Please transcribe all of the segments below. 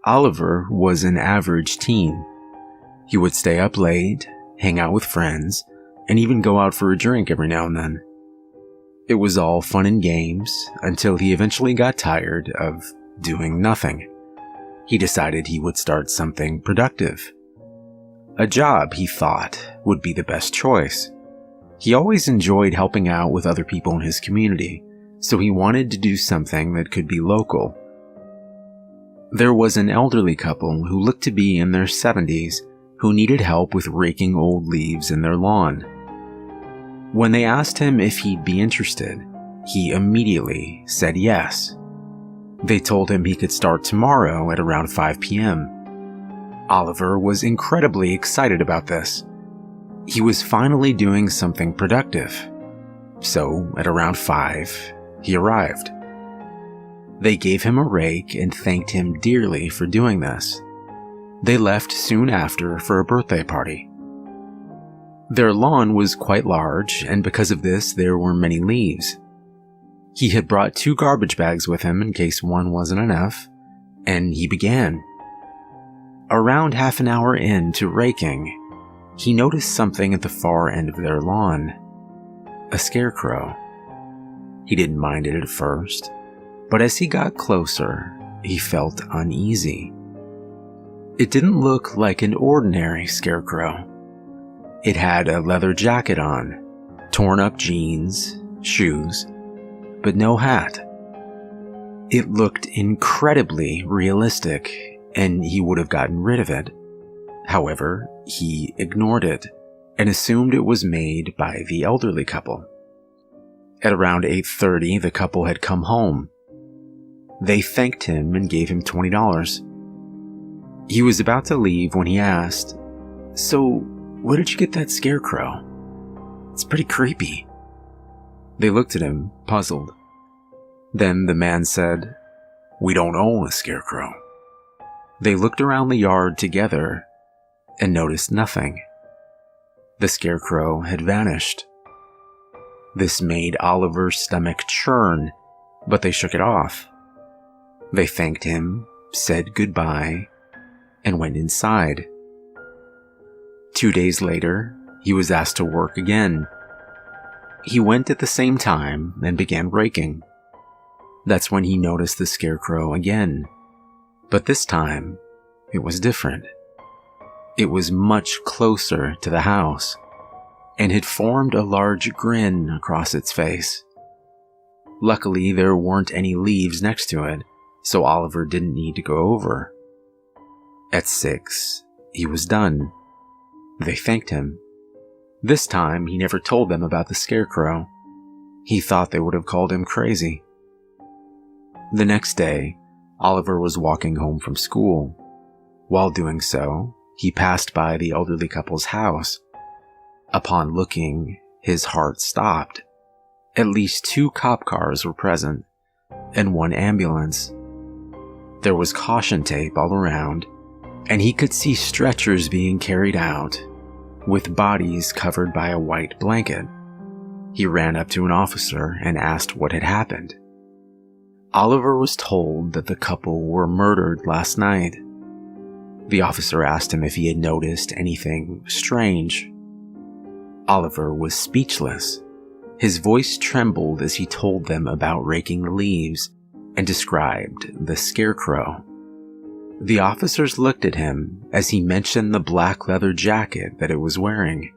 Oliver was an average teen. He would stay up late, hang out with friends, and even go out for a drink every now and then. It was all fun and games until he eventually got tired of doing nothing. He decided he would start something productive. A job, he thought, would be the best choice. He always enjoyed helping out with other people in his community, so he wanted to do something that could be local. There was an elderly couple who looked to be in their 70s who needed help with raking old leaves in their lawn. When they asked him if he'd be interested, he immediately said yes. They told him he could start tomorrow at around 5 p.m. Oliver was incredibly excited about this. He was finally doing something productive. So, at around 5, he arrived. They gave him a rake and thanked him dearly for doing this. They left soon after for a birthday party. Their lawn was quite large, and because of this, there were many leaves. He had brought 2 garbage bags with him in case one wasn't enough, and he began. Around half an hour into raking, he noticed something at the far end of their lawn. A scarecrow. He didn't mind it at first, but as he got closer, he felt uneasy. It didn't look like an ordinary scarecrow. It had a leather jacket on, torn up jeans, shoes, but no hat. It looked incredibly realistic, and he would have gotten rid of it. However, he ignored it and assumed it was made by the elderly couple. At around 8:30, the couple had come home. They thanked him and gave him $20. He was about to leave when he asked, "So, where did you get that scarecrow? It's pretty creepy." They looked at him, puzzled. Then the man said, "We don't own a scarecrow." They looked around the yard together and noticed nothing. The scarecrow had vanished. This made Oliver's stomach churn, but they shook it off. They thanked him, said goodbye, and went inside. 2 days later, he was asked to work again. He went at the same time and began raking. That's when he noticed the scarecrow again. But this time, it was different. It was much closer to the house, and had formed a large grin across its face. Luckily, there weren't any leaves next to it, so Oliver didn't need to go over. At 6, he was done. They thanked him. This time, he never told them about the scarecrow. He thought they would have called him crazy. The next day, Oliver was walking home from school. While doing so, he passed by the elderly couple's house. Upon looking, his heart stopped. At least 2 cop cars were present, and 1 ambulance. There was caution tape all around, and he could see stretchers being carried out, with bodies covered by a white blanket. He ran up to an officer and asked what had happened. Oliver was told that the couple were murdered last night. The officer asked him if he had noticed anything strange. Oliver was speechless. His voice trembled as he told them about raking the leaves and described the scarecrow. The officers looked at him as he mentioned the black leather jacket that it was wearing.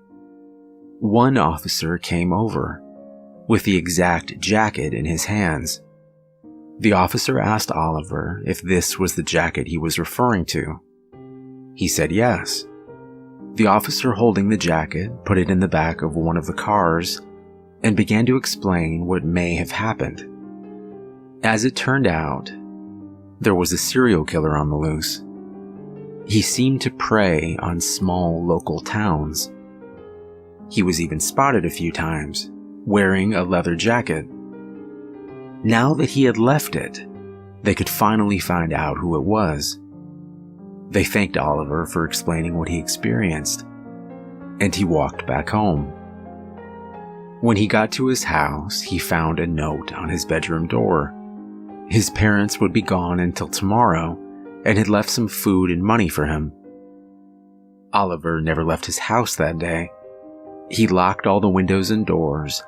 One officer came over, with the exact jacket in his hands. The officer asked Oliver if this was the jacket he was referring to. He said yes. The officer holding the jacket put it in the back of one of the cars and began to explain what may have happened. As it turned out, there was a serial killer on the loose. He seemed to prey on small local towns. He was even spotted a few times, wearing a leather jacket. Now that he had left it, they could finally find out who it was. They thanked Oliver for explaining what he experienced, and he walked back home. When he got to his house, he found a note on his bedroom door. His parents would be gone until tomorrow, and had left some food and money for him. Oliver never left his house that day. He locked all the windows and doors,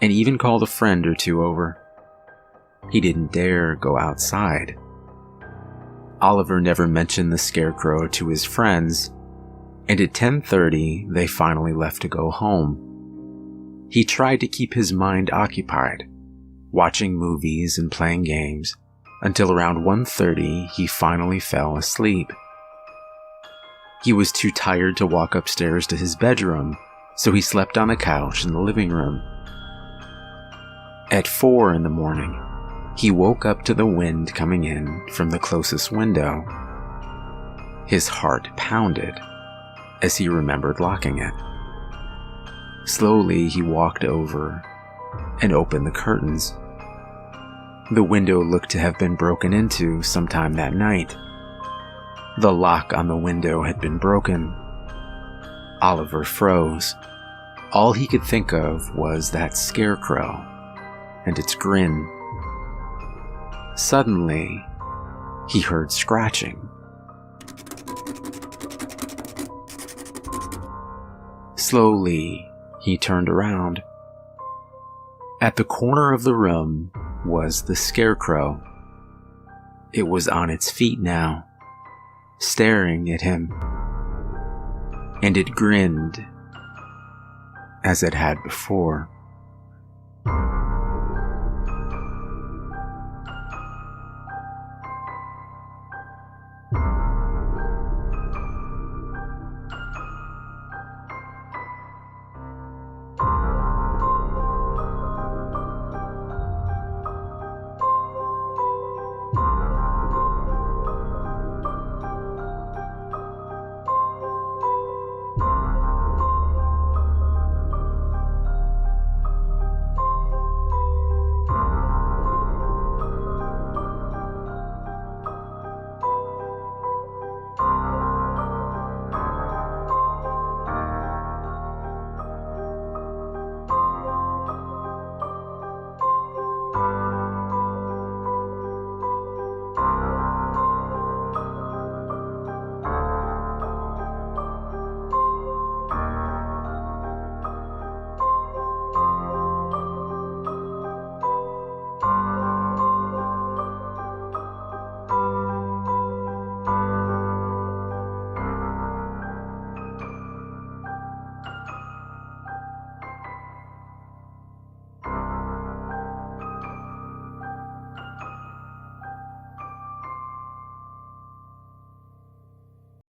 and even called a friend or two over. He didn't dare go outside. Oliver never mentioned the Scarecrow to his friends, and at 10:30 they finally left to go home. He tried to keep his mind occupied, watching movies and playing games, until around 1:30 he finally fell asleep. He was too tired to walk upstairs to his bedroom, so he slept on a couch in the living room. At 4 in the morning, he woke up to the wind coming in from the closest window. His heart pounded as he remembered locking it. Slowly, he walked over and opened the curtains. The window looked to have been broken into sometime that night. The lock on the window had been broken. Oliver froze. All he could think of was that Scarecrow and its grin. Suddenly, he heard scratching. Slowly, he turned around. At the corner of the room was the Scarecrow. It was on its feet now, staring at him, and it grinned as it had before.